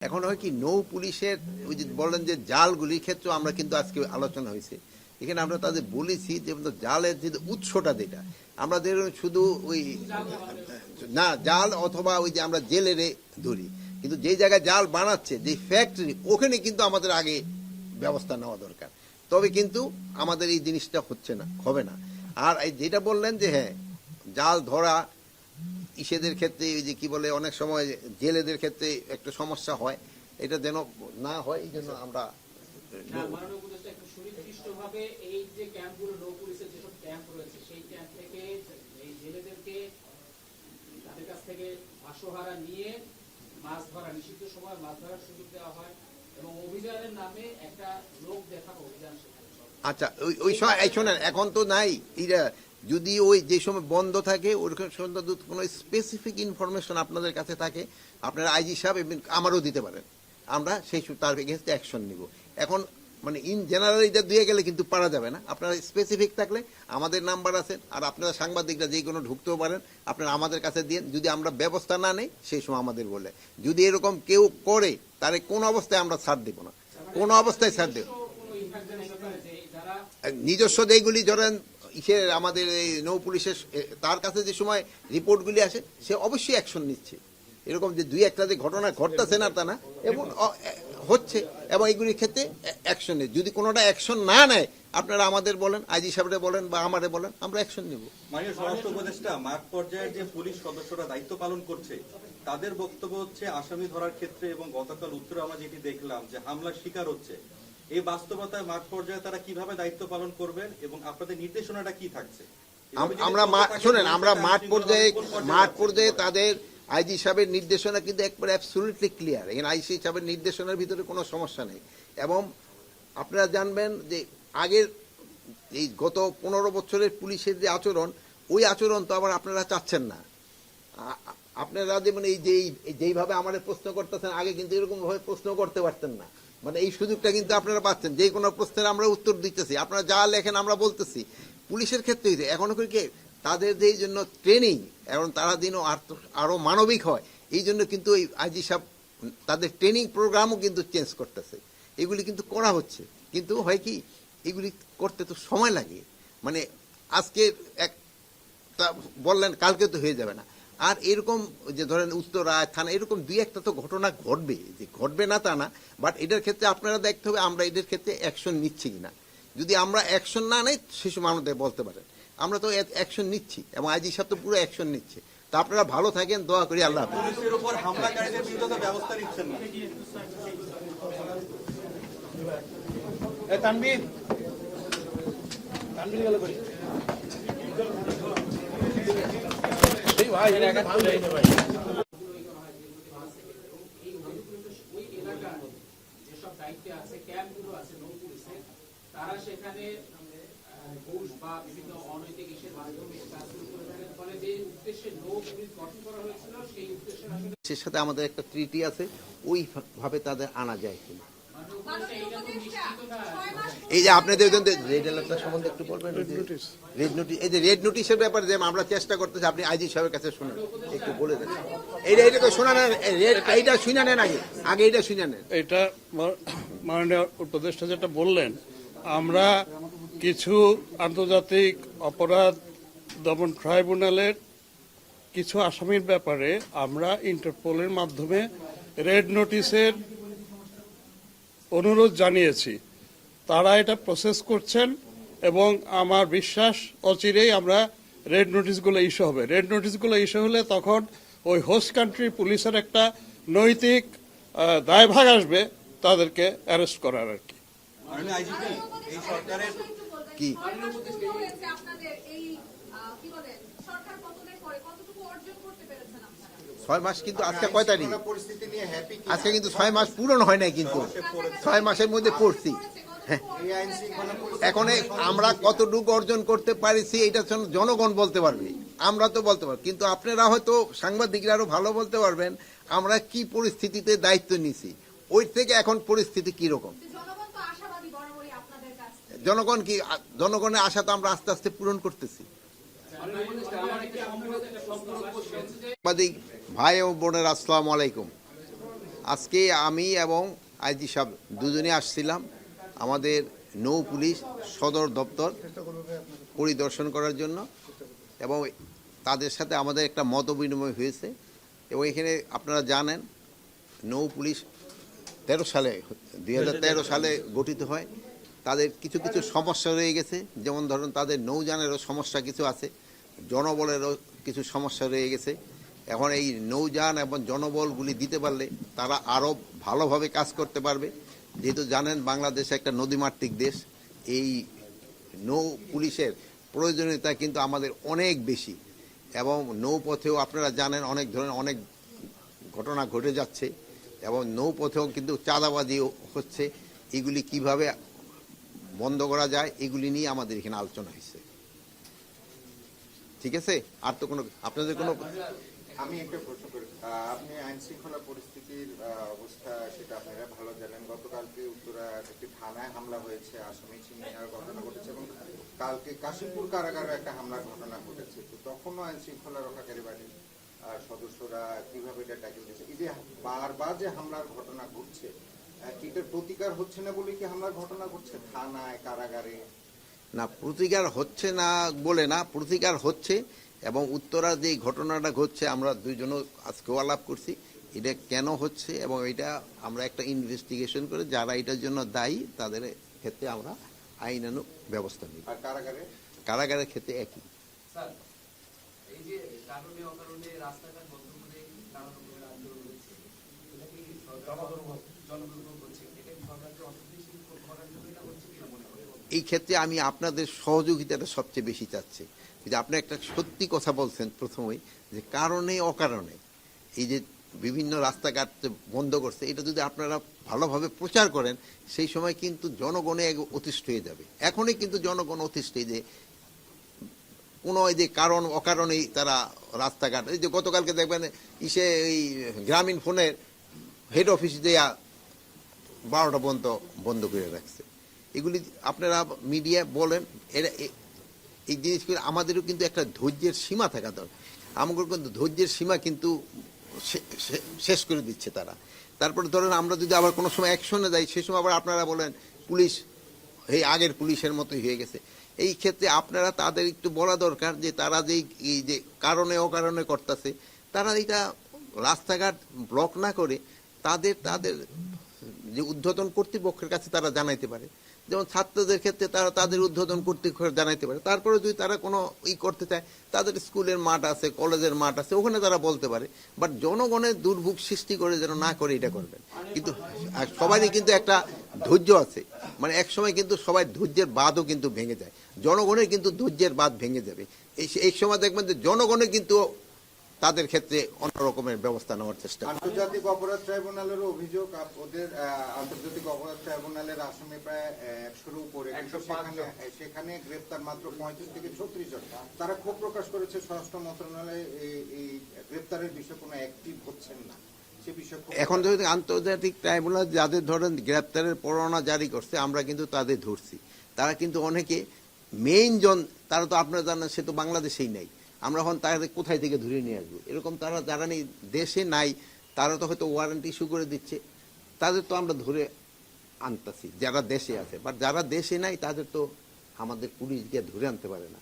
এখন হয় কি নৌ পুলিশের ওই যে বলেন যে জালগুলির ক্ষেত্রে আমরা কিন্তু আজকে আলোচনা হয়েছে এখানে আমরা তাদের বলেছি যে জালের যে উৎসটা যেটা আমাদের শুধু ওই না জাল অথবা ওই যে আমরা জেলেরে ধরি কিন্তু যেই জায়গায় জাল বানাচ্ছে যে ফ্যাক্টরি ওখানে কিন্তু আমাদের আগে ব্যবস্থা নেওয়া দরকার তবে কিন্তু আমাদের এই জিনিসটা হচ্ছে না হবে না আর যেটা বললেন যে হ্যাঁ জাল ধরা ইসেদের ক্ষেত্রে এই যে কি বলে অনেক সময় জেলেদের ক্ষেত্রে একটা সমস্যা হয় এটা যেন না হয় এই জন্য আমরা সুনির্দিষ্টভাবে এই যে ক্যাম্পগুলো নৌ পুলিশের যেসব ক্যাম্প রয়েছে সেই ক্যাম্প থেকে এই জেলেদেরকে তাদের কাছ থেকে মাসোহারা নিয়ে মাছ ধরা নিষিদ্ধ সময় মাছ ধরার সুযোগ দেওয়া হয় এবং অভিযানের নামে একটা লোক দেখানো অভিযান আচ্ছা ওই সময় শোনেন এখন তো নাই এরা যদি ওই যে সময় বন্ধ থাকে ওরকম কোনো স্পেসিফিক ইনফরমেশন আপনাদের কাছে থাকে আপনারা আইজি সাহেব আমারও দিতে পারেন আমরা সেই তার এগেনস্টে অ্যাকশন নিব এখন মানে ইন জেনারেল এটা দিয়ে গেলে কিন্তু পারা যাবে না আপনারা স্পেসিফিক থাকলে আমাদের নাম্বার আছে আর আপনারা সাংবাদিকরা যে কোনো ঢুকতেও পারেন আপনারা আমাদের কাছে দিয়ে যদি আমরা ব্যবস্থা না নেই সেই সময় আমাদের বলে যদি এরকম কেউ করে তাহলে কোন অবস্থায় আমরা ছাড় দেব না কোন অবস্থায় ছাড় দেব নিজস্ব যেগুলি ধরেন আমাদের এই নৌ পুলিশের তার কাছে যে সময় রিপোর্টগুলি আসে সে অবশ্যই অ্যাকশন নিচ্ছে এরকম যে দুই একটা যে ঘটনা ঘটতেছে না তা না এবং হচ্ছে এবং এইগুলির ক্ষেত্রে অ্যাকশন নেই যদি কোনোটা অ্যাকশন না নেয় আপনারা আমাদের বলেন আইজি সাহেবরে বলেন বা আমারে বলেন আমরা অ্যাকশন নেব মাননীয় স্বরাষ্ট্র উপদেষ্টা মাঠ পর্যায়ের যে পুলিশ সদস্যরা দায়িত্ব পালন করছে তাদের বক্তব্য হচ্ছে আসামি ধরার ক্ষেত্রে এবং গতকাল উত্তরে আমরা যেটি দেখলাম যে হামলার শিকার হচ্ছে এই বাস্তবতায় মাঠ পর্যায়ে তারা কিভাবে দায়িত্ব পালন করবেন এবং আপনাদের নির্দেশনাটা কি থাকছে আমরা শুনেন আমরা মাঠ পর্যায়ে তাদের আইজি সাহেবের নির্দেশনা কিন্তু একবারে অ্যাবসলিউটলি ক্লিয়ার এখানে আইসি সাহেবের নির্দেশনার ভিতরে কোনো সমস্যা নেই এবং আপনারা জানবেন যে আগের এই গত 15 বছরের পুলিশের যে আচরণ ওই আচরণ তো আবার আপনারা চাচ্ছেন না আপনারা যেমন এই যেইভাবে আমাদের প্রশ্ন করতেছেন আগে কিন্তু এরকম ভাবে প্রশ্ন করতে পারতেন না মানে এই সুযোগটা কিন্তু আপনারা পাচ্ছেন যে কোনো প্রশ্নের আমরা উত্তর দিতেছি আপনারা যা লেখেন আমরা বলতেছি পুলিশের ক্ষেত্রে এখনো কি তাদের যে জন্য ট্রেনিং এবং তারা দিন আরো মানবিক হয় এই জন্য কিন্তু ওই আইজি সাহেব তাদের ট্রেনিং প্রোগ্রামও কিন্তু চেঞ্জ করতেছে এগুলি কিন্তু করা হচ্ছে কিন্তু হয় কি এগুলি করতে তো সময় লাগে মানে আজকে এক বললেন কালকে তো হয়ে যাবে না আর এরকম যে ধরেন উত্তরায় থানা এরকম দুই একটা তো ঘটনা ঘটবে যে ঘটবে না তা না বাট এটার ক্ষেত্রে আপনারা দেখতে হবে আমরা এদের ক্ষেত্রে অ্যাকশন নিচ্ছি কিনা যদি আমরা অ্যাকশন না নেই সে সময় আমাদের বলতে পারেন আমরা তো অ্যাকশন নিচ্ছি এবং আইজি সাহেব তো পুরো অ্যাকশন নিচ্ছে তা আপনারা ভালো থাকেন দোয়া করি আল্লাহ পুলিশের উপর হামলাকারীদের বিরুদ্ধে ব্যবস্থা নিচ্ছেন না তানভীর তানভীর গেল কই এই ভাই এলাকা ভালো এই ভাই ওই এলাকার যেসব দায়িত্বে আছে ক্যাম্পগুলো আছে নৌ পুলিশের তারা সেখানে ঘুষ বা বিভিন্ন অনৈতিক ইস্যুর মাধ্যমে কাজ শুরু করে থাকেন ফলে যে উদ্দেশ্যে নৌ পুলিশ গঠন করা হয়েছিল সেই উদ্দেশ্যে সে সাথে আমাদের একটা ট্রিটি আছে ওইভাবে তাদের আনা যায় কিনা এই যে আপনাদের রেড অ্যালার্টটার সম্বন্ধে একটু বলবেন রেড নোটিশ এই যে রেড নোটিশের ব্যাপারে যে আমরা চেষ্টা করতেছি আপনি আইজি সাহেবের কাছে শুনুন একটু বলে দেন এইটা শোনা নেন এইটা শুনে নেন আগে এইটা শুনে নেন এটা মাননীয় উপদেষ্টা যেটা বললেন আমরা কিছু আন্তর্জাতিক অপরাধ দমন ট্রাইব্যুনালের কিছু আসামির ব্যাপারে আমরা ইন্টারপোলের মাধ্যমে রেড নোটিশের অনুরোধ জানিয়েছি তারা এটা প্রসেস করছেন এবং আমার বিশ্বাস অচিরেই আমরা রেড নোটিশগুলো ইস্যু হবে রেড নোটিশগুলো ইস্যু হলে তখন ওই হোস্ট কান্ট্রি পুলিশের একটা নৈতিক দায়ভাগ আসবে তাদেরকে অ্যারেস্ট করার আর কি এই সরকারের কি 6 মাস কিন্তু আজকে কয় তারিখ আজকে কিন্তু 6 মাস পূরণ হয় নাই কিন্তু 6 মাসের মধ্যে পড়ছি এখন আমরা কতটুকু অর্জন করতে পারিছি এটা জনগণ বলতে পারবে আমরা তো বলতে পারবো কিন্তু আপনারা হয়তো সাংবাদিকরা আরো ভালো বলতে পারবেন আমরা কি পরিস্থিতিতে দায়িত্ব নিছি ওই থেকে এখন পরিস্থিতি কি রকম জনগণ কি জনগণের আশা তো আমরা আস্তে আস্তে পূরণ করতেছি ভাই ও বোনের আসসালামু আলাইকুম আজকে আমি এবং আইজি সাহেব দুজনে আসছিলাম আমাদের নৌ পুলিশ সদর দপ্তর পরিদর্শন করার জন্য, এবং তাদের সাথে আমাদের একটা মত বিনিময় হয়েছে। এবং এখানে আপনারা জানেন নৌ পুলিশ 2013 সালে গঠিত হয়। তাদের কিছু কিছু সমস্যা রয়ে গেছে, যেমন ধরুন তাদের নৌযানেরও সমস্যা কিছু আছে, জনবলেরও কিছু সমস্যা রয়ে গেছে। এখন এই নৌযান এবং জনবলগুলি দিতে পারলে তারা আরও ভালোভাবে কাজ করতে পারবে। যেহেতু জানেন বাংলাদেশ একটা নদীমাতৃক দেশ, এই নৌ পুলিশের প্রয়োজনীয়তা কিন্তু আমাদের অনেক বেশি। এবং নৌপথেও আপনারা জানেন অনেক ধরনের অনেক ঘটনা ঘটে যাচ্ছে, এবং নৌপথেও কিন্তু চাঁদাবাজি হচ্ছে। এগুলি কিভাবে বন্ধ করা যায় এগুলি নিয়ে আমাদের এখানে আলোচনা হয়েছে। ঠিক আছে, আর তো কোনো আপনাদের কোনো আমি একটা প্রশ্ন করি। আপনি আইন শৃঙ্খলা পরিস্থিতির অবস্থা সেটা আপনারা ভালো জানেন। গতকালকে উত্তরা একটি থানায় হামলা হয়েছে, আসামি ছিনিয়ে নেওয়ার ঘটনা ঘটেছে, এবং কালকে কাশিমপুর কারাগারে একটা হামলার ঘটনা ঘটেছে। তো তখনও আইন শৃঙ্খলা রক্ষাকারী বাহিনীর সদস্যরা কিভাবে এটা ট্যাকেল দিচ্ছে? এই যে বারবার যে হামলার ঘটনা ঘটছে, এটার প্রতিকার হচ্ছে না বলে কি হামলার ঘটনা ঘটছে থানায়, কারাগারে? না, প্রতিকার হচ্ছে না বলে না, প্রতিকার হচ্ছে। এবং উত্তরার যে ঘটনাটা ঘটছে আমরা দুইজনও আজকেও আলাপ করছি এটা কেন হচ্ছে, এবং এটা আমরা একটা ইনভেস্টিগেশন করে যারা এটার জন্য দায়ী তাদের ক্ষেত্রে আমরা আইনানুগ ব্যবস্থা নিই। আর কারাগারে? কারাগারের ক্ষেত্রে একই। স্যার, এই যে কারণে অকারণে রাস্তাঘাট বন্ধ করে নানা রকমের আন্দোলন হচ্ছে, এটা কি জনদুর্ভোগ হচ্ছে, এটা কি সরকারকে অস্থিতিশীল করার জন্য এটা হচ্ছে কিনা মনে করেন? এই ক্ষেত্রে আমি আপনাদের সহযোগিতাটা সবচেয়ে বেশি চাচ্ছি। যে আপনি একটা সত্যি কথা বলছেন প্রথমেই, যে কারণে অকারণে এই যে বিভিন্ন রাস্তাঘাট বন্ধ করছে, এটা যদি আপনারা ভালোভাবে প্রচার করেন সেই সময় কিন্তু জনগণে অতিষ্ঠ হয়ে যাবে। এখনই কিন্তু জনগণ অতিষ্ঠ, যে কোনো এই যে কারণ অকারণেই তারা রাস্তাঘাট, এই যে গতকালকে দেখবেন এই গ্রামীণ ফোনের হেড অফিস দেয়া 12টা পর্যন্ত বন্ধ করে রাখছে। এগুলি আপনারা মিডিয়া বলেন, এরা এই জিনিসগুলো আমাদেরও কিন্তু একটা ধৈর্যের সীমা থাকা দরকার। আমাদের কিন্তু ধৈর্যের সীমা কিন্তু শেষ করে দিচ্ছে তারা। তারপরে ধরেন আমরা যদি আবার কোনো সময় অ্যাকশনে যাই, সেই সময় আবার আপনারা বলেন পুলিশ এই আগের পুলিশের মতোই হয়ে গেছে। এই ক্ষেত্রে আপনারা তাদের একটু বলা দরকার যে তারা যেই এই যে কারণে অকারণে করতেছে, তারা এটা রাস্তাঘাট ব্লক না করে তাদের যে ঊর্ধ্বতন কর্তৃপক্ষের কাছে তারা জানাইতে পারে। যেমন ছাত্রদের ক্ষেত্রে তারা তাদের ঊর্ধ্বতন কর্তৃপক্ষ জানাইতে পারে। তারপরে যদি তারা কোনো করতে চায়, তাদের স্কুলের মাঠ আছে, কলেজের মাঠ আছে, ওখানে তারা বলতে পারে। বাট জনগণের দুর্ভোগ সৃষ্টি করে যেন না করে এটা করবেন। কিন্তু সবারই কিন্তু একটা ধৈর্য আছে, মানে এক সময় কিন্তু সবাই ধৈর্যের বাঁধও কিন্তু ভেঙে যায়। জনগণের কিন্তু ধৈর্যের বাঁধ ভেঙে যাবে। এই সময় দেখবেন যে জনগণের কিন্তু তাদের ক্ষেত্রে অন্য রকমের ব্যবস্থা নেওয়ার চেষ্টা করে। আন্তর্জাতিক অপরাধ ট্রাইব্যুনালের অভিযোগ, ওদের আন্তর্জাতিক অপরাধ ট্রাইব্যুনালের আসামি প্রায় 100-এর উপরে, সেখানে গ্রেপ্তার মাত্র 35 থেকে 36 জন। তারা ক্ষোভ প্রকাশ করেছে স্বরাষ্ট্র মন্ত্রণালয়ে এই গ্রেপ্তারের বিষয়ে কোনো অ্যাক্টিভ হচ্ছেন না। সে বিষয়ে এখন যদি আন্তর্জাতিক ট্রাইব্যুনাল যাদের ধরেন গ্রেপ্তারের পরোয়ানা জারি করছে, আমরা কিন্তু তাদের ধরছি। তারা কিন্তু অনেকে মেইন জন, তারা তো আপনারা জানেন সে তো বাংলাদেশেই নাই। আমরা এখন তাদের কোথায় থেকে ধরে নিয়ে আসবো? এরকম তারা যারা নেই দেশে নাই, তারা তো হয়তো ওয়ারেন্ট ইস্যু করে দিচ্ছে, তাদের তো আমরা ধরে আনতেছি যারা দেশে আছে। বাট যারা দেশে নাই তাদের তো আমাদের পুলিশ গিয়ে ধরে আনতে পারে না।